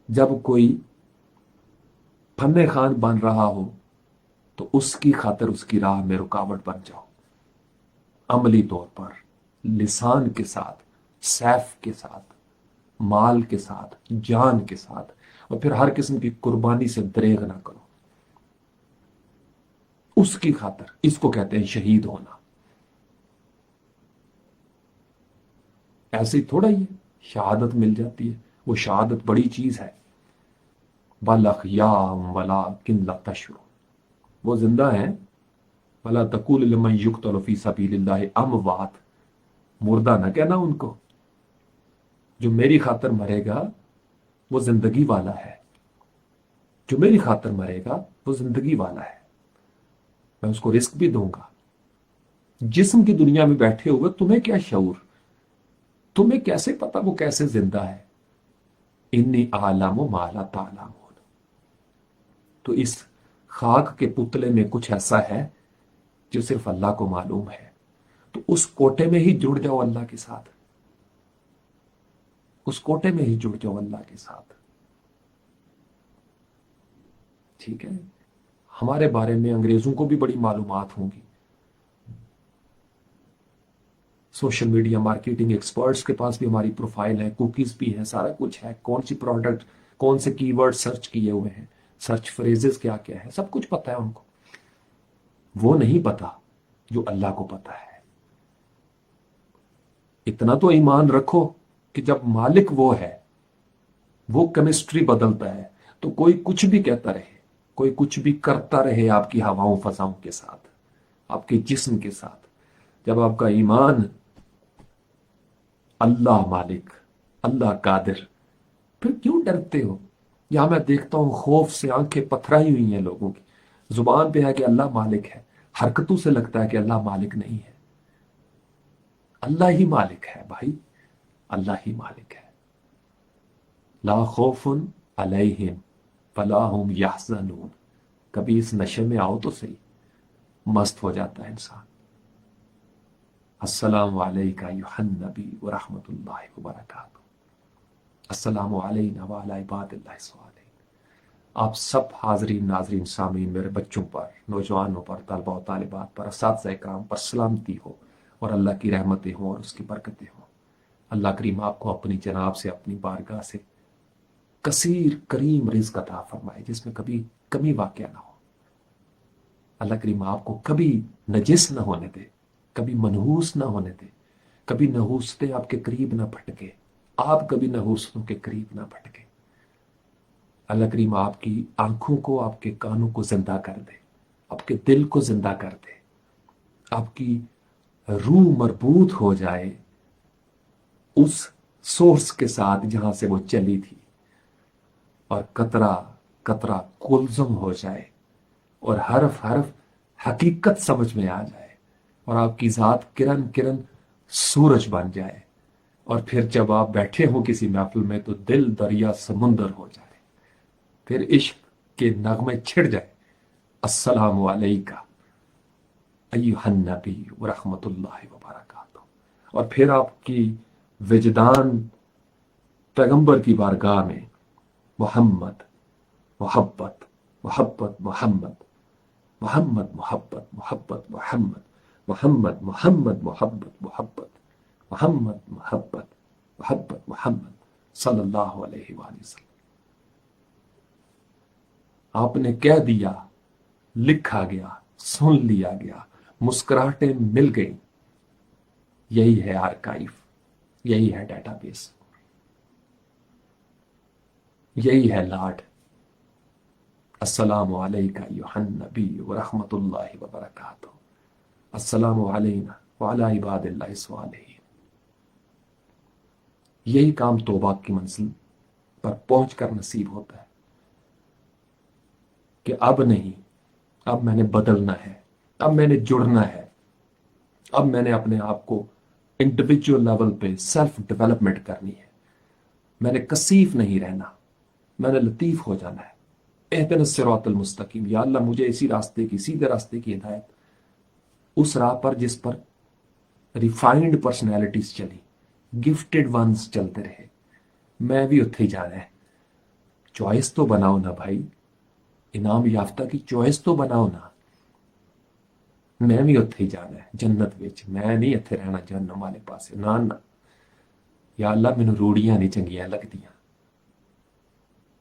जब कोई फन्ने खान बन रहा हो तो उसकी खातिर उसकी राह में रुकावट बन जाओ, अमली तौर पर, लिसान के साथ, सैफ के साथ, माल के साथ, जान के साथ, और फिर हर किस्म की कुर्बानी से दरेग ना करो उसकी खातिर। इसको कहते हैं शहीद होना। ऐसे ही थोड़ा ही है, शहादत मिल जाती है, वो शहादत बड़ी चीज है। बलख या वला किन ला तशुर, वो जिंदा है। वला तकुल लिमन युक्तल फी सबीलिल्लाह अमवात, मुर्दा न कहना उनको। जो मेरी खातिर मरेगा वो जिंदगी वाला है, जो मेरी खातिर मरेगा वो जिंदगी वाला है, मैं उसको रिस्क भी दूंगा। जिस्म की दुनिया में बैठे हुए तुम्हें क्या शऊर, तुम्हें कैसे पता वो कैसे जिंदा है? इन्नी आलम माला तालामून। तो इस खाक के पुतले में कुछ ऐसा है जो सिर्फ अल्लाह को मालूम है। तो उस कोटे में ही जुड़ जाओ अल्लाह के साथ, उस कोटे में ही जुड़ जाओ अल्लाह के साथ। ठीक है। हमारे बारे में अंग्रेजों को भी बड़ी मालूमात होंगी, सोशल मीडिया मार्केटिंग एक्सपर्ट्स के पास भी हमारी प्रोफाइल है, कुकीज भी है, सारा कुछ है। कौन सी प्रोडक्ट, कौन से कीवर्ड सर्च किए हुए हैं, सर्च फ्रेजेस क्या क्या है, सब कुछ पता है उनको। वो नहीं पता जो अल्लाह को पता है। इतना तो ईमान रखो कि जब मालिक वो है, वो केमिस्ट्री बदलता है, तो कोई कुछ भी कहता रहे, कोई कुछ भी करता रहे आपकी हवाओं फजाओं के साथ, आपके जिस्म के साथ, जब आपका ईमान अल्लाह मालिक, अल्लाह कादिर, फिर क्यों डरते हो? यहां मैं देखता हूं खौफ से आंखें पथराई हुई हैं लोगों की। जुबान पे है कि अल्लाह मालिक है, हरकतों से लगता है कि अल्लाह मालिक नहीं है। अल्लाह ही मालिक है भाई, अल्लाह ही मालिक है। ला खौफुन अलैहिम वला हुम यहज़नून। कभी इस नशे में आओ तो सही, मस्त हो जाता है इंसान। अस्सलामु अलैका अय्युहन नबी व रहमतुल्लाहि व बरकातुहू। अस्सलामु अलैना व अला इबादिल्लाहि स्वालिहीन। आप सब हाजरीन नाजरीन सामीन, मेरे बच्चों पर, नौजवानों पर, तलबा और तालिबात पर, असातिज़ा इकराम पर सलामती हो और अल्लाह की रहमतें हों और उसकी बरकतें हों। अल्लाह करीम आपको अपनी जनाब से, अपनी बारगाह से कसीर करीम रिज़्क़ अता फरमाए जिसमें कभी कमी वाक़या ना हो। अल्लाह करीम आपको कभी नजिस न होने दे, कभी मनहूस न होने दे, कभी नहूसते आपके करीब ना फटके, आप कभी नहूसतों के करीब ना फटके। अल्लाह करीम आपकी आंखों को, आपके कानों को जिंदा कर दे, आपके दिल को जिंदा कर दे, आपकी रूह मरबूत हो जाए उस सोर्स के साथ जहां से वो चली थी, और कतरा कतरा कुलज़म हो जाए और हरफ हरफ हकीकत समझ में आ जाए, और आपकी जात किरण किरण सूरज बन जाए, और फिर जब आप बैठे हो किसी महफिल में तो दिल दरिया समुंदर हो जाए, फिर इश्क के नगमे छिड़ जाए। अस्सलामु अलैका अय्युहन नबी व रहमतुल्लाहि व बरकातुहू। और फिर आपकी विजदान पैगंबर की बारगाह में मोहम्मद मोहब्बत मोहब्बत मोहम्मद मोहम्मद मोहब्बत मोहब्बत मोहम्मद मोहम्मद मोहम्मद मोहब्बत मोहब्बत मोहम्मद मोहब्बत मोहब्बत मोहम्मद सल्लल्लाहु अलैहि वसल्लम। आपने कह दिया, लिखा गया, सुन लिया गया, मुस्कुराहटें मिल गई। यही है आर्काइव, यही है डेटाबेस, यही है लाड। अस्सलामु अलैका अय्युहन नबी व रहमतुल्लाहि व बरकातुहू। अस्सलामु अलैना व अला इबादिल्लाहि स्वालिहीन। यही काम तौबा की मंजिल पर पहुंचकर नसीब होता है कि अब नहीं, अब मैंने बदलना है, अब मैंने जुड़ना है, अब मैंने अपने आप को इंडिविजुअल लेवल पे सेल्फ डेवलपमेंट करनी है। मैंने कसीफ नहीं रहना, मैंने लतीफ हो जाना है। इहदिनस सिरातल मुस्तकीम, या अल्लाह मुझे इसी रास्ते की, सीधे रास्ते की हिदायत, उस राह पर जिस पर रिफाइंड पर्सनैलिटीज चली, गिफ्टेड वंस चलते रहे, मैं भी उत्थे ही जाना है। चॉइस तो बनाओ ना भाई, इनाम याफ्ता की चॉइस तो बनाओ ना। मैं भी उत्थे ही जाना है जन्नत विच, मैं नहीं इत्थे रहना जहन्नम वाले पासे। ना ना, या अल्लाह मैनू रूड़ियां नहीं चंगियां लगदियां,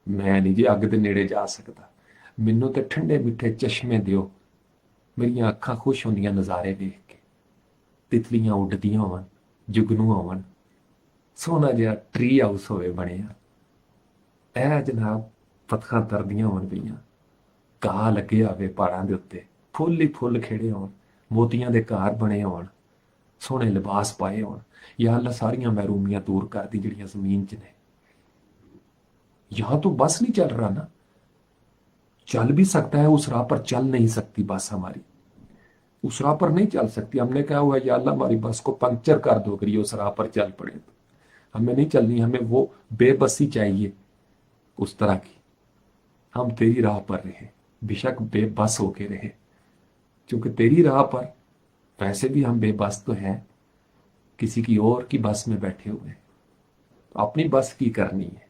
मैं नहीं जी अग दे नेड़े जा सकता। मैनू तो ठंडे मिठे चश्मे दियो, मेरियां अखां खुश होंदियां नज़ारे वेख के, तितलियां उड्डदियां होवन, जुगनू होवन, सोहना जिहा ट्री हाउस होवे बनिया, ऐ जनाब पतखां तरदियां होवन पईयां, घाह लगे होवे पहाड़ां दे उत्ते, फुੱਲ ही फुੱਲ खिड़े होण, मोतियां दे घर बने होण, सोहने लिबास पाए होण। या अल्लाह सारियां महरूमियां दूर कर दी जिहड़ियां जमीन च ने। यहां तो बस नहीं चल रहा ना, चल भी सकता है, उस राह पर चल नहीं सकती बस हमारी, उस राह पर नहीं चल सकती। हमने कहा हुआ या अल्लाह हमारी बस को पंक्चर कर दो अगर ये उस राह पर चल पड़े तो। हमें नहीं चलनी, हमें वो बेबसी चाहिए उस तरह की। हम तेरी राह पर रहे, बेशक बेबस होके रहे, क्योंकि तेरी राह पर वैसे भी हम बेबस तो हैं, किसी की और की बस में बैठे हुए हैं, तो अपनी बस की करनी है।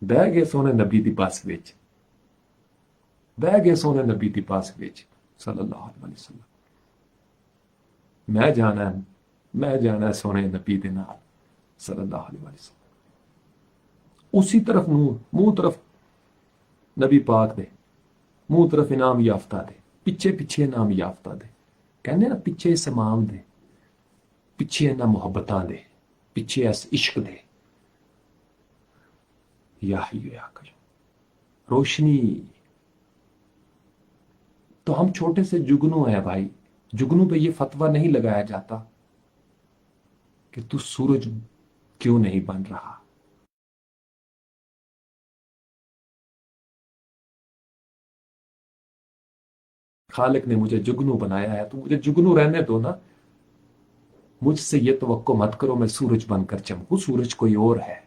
बह गए सोने नबी दी बस विच, बह गए सोने नबी दी बस विच सल्लल्लाहु अलैहि वसल्लम। मैं जाना है सोने नबी दे नाल सल्लल्लाहु अलैहि वसल्लम। उसी तरफ नूर, मुंह तरफ नबी पाक दे, मुंह तरफ इनाम याफ्ता दे, पिछे पिछे इनाम याफ्ता दे, कहने ना पिछे इस इमाम दे, पिछे इन्हां मुहब्बतां दे, पिछे इस इश्क दे। या हय्यु या कय्यूम, रोशनी। तो हम छोटे से जुगनू हैं भाई, जुगनू पे ये फतवा नहीं लगाया जाता कि तू सूरज क्यों नहीं बन रहा। खालिक ने मुझे जुगनू बनाया है तो मुझे जुगनू रहने दो ना, मुझसे ये तवक्को मत करो मैं सूरज बनकर चमकूं, सूरज कोई और है,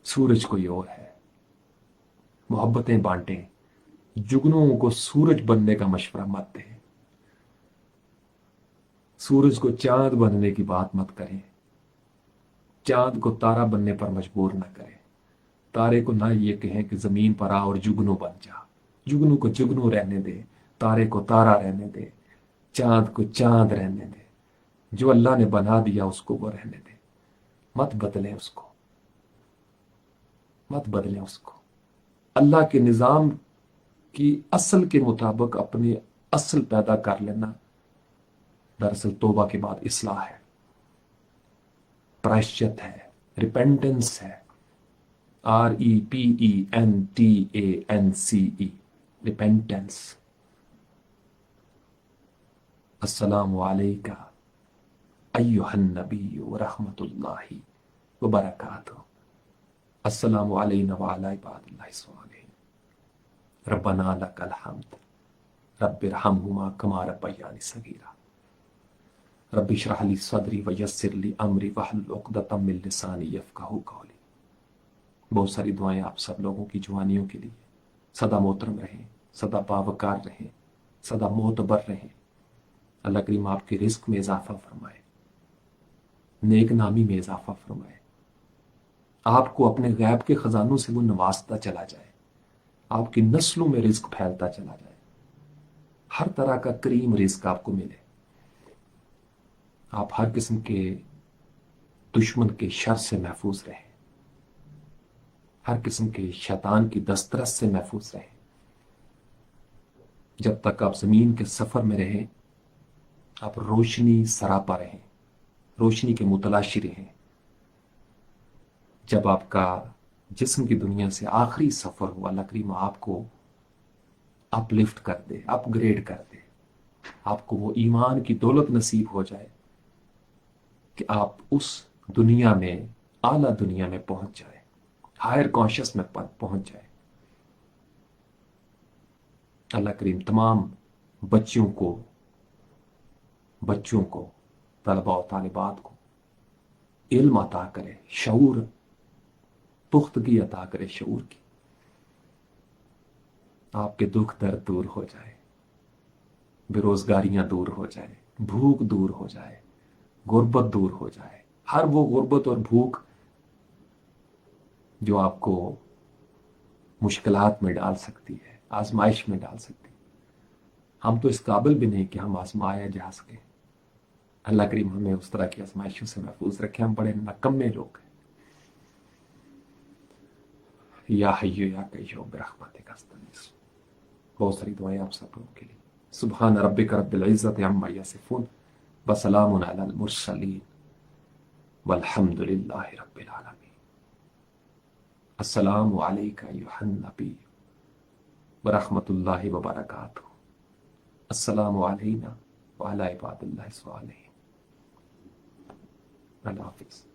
सूरज कोई और है। मोहब्बतें बांटें, जुगनुओं को सूरज बनने का मशवरा मत दें, सूरज को चांद बनने की बात मत करें, चांद को तारा बनने पर मजबूर न करें, तारे को ना ये कहें कि जमीन पर आ और जुगनू बन जा, जुगनू को जुगनू रहने दे, तारे को तारा रहने दे, चांद को चांद रहने दे, जो अल्लाह ने बना दिया उसको वो रहने दे, मत बदलें उसको, मत बदलें उसको। अल्लाह के निज़ाम की असल के मुताबिक अपनी असल पैदा कर लेना दरअसल तौबा के बाद इस्लाह है, प्रायश्चित है, रिपेंटेंस है, REPENTANCE, रिपेंटेंस। अस्सलामु अलैका अय्युहन नबी व रहमतुल्लाहि व बरकातुहू, अस्सलामु अलैना व अला इबादिल्लाहि स्वालिहीन, रब्बना लकल हम्द, रब्बिरहमहुमा कमा रब्बयानी सगीरा, रब्बि इश्रह ली सदरी व यस्सिर ली अमरी वहलुल उक़दतम मिन लिसानी यफ़क़हू क़ौली। बहुत सारी दुआएं आप सब लोगों की जवानियों के लिए। सदा मोहतरम रहें, सदा बावकार रहें, सदा मोतबर रहें। अल्लाह करीम आपके रिस्क में इजाफा फरमाए, नेक नामी में इजाफा फरमाए, आपको अपने गैब के खजानों से वो नवाजता चला जाए, आपकी नस्लों में रिस्क फैलता चला जाए, हर तरह का करीम रिस्क आपको मिले, आप हर किस्म के दुश्मन के शर से महफूज रहें, हर किस्म के शैतान की दस्तरस से महफूज रहें। जब तक आप जमीन के सफर में रहें आप रोशनी सरापा रहें, रोशनी के मुतलाशी रहें। जब आपका जिस्म की दुनिया से आखिरी सफर हो, अल्लाह करीम आपको अपलिफ्ट कर दे, अपग्रेड कर दे, आपको वो ईमान की दौलत नसीब हो जाए कि आप उस दुनिया में, आला दुनिया में पहुंच जाए, हायर कॉन्शियस में पहुंच जाए। अल्लाह करीम तमाम बच्चों को तलबा और तालिबात को इल्म अता करे, शऊर, पुख्तगी अता करे शऊर की, आपके दुख दर्द दूर हो जाए, बेरोजगारियां दूर हो जाए, भूख दूर हो जाए, गुर्बत दूर हो जाए, हर वो गुर्बत और भूख जो आपको मुश्किलात में डाल सकती है, आजमाइश में डाल सकती है। हम तो इस काबिल भी नहीं कि हम आजमाया जा सके। अल्लाह करीम हमें उस तरह की आजमाइशों से महफूज रखे। हम बड़े नकम्मे लोग हैं। या हय्यु या कय्यूम बिरहमतिक अस्तगीस। बहुत सारी दुआएं आप सब लोगों के लिए। सुब्हान रब्बिक रब्बिल इज्जति अम्मा यसिफून व सलामुन अलल मुरसलीन वल्हम्दुलिल्लाहि रब्बिल आलमीन। अस्सलामु अलैका अय्युहन नबी व रहमतुल्लाहि व बरकातुहू। अस्सलामु अलैना व अला इबादिल्लाहि स्वालिहीन। अल्लाह हाफिज़।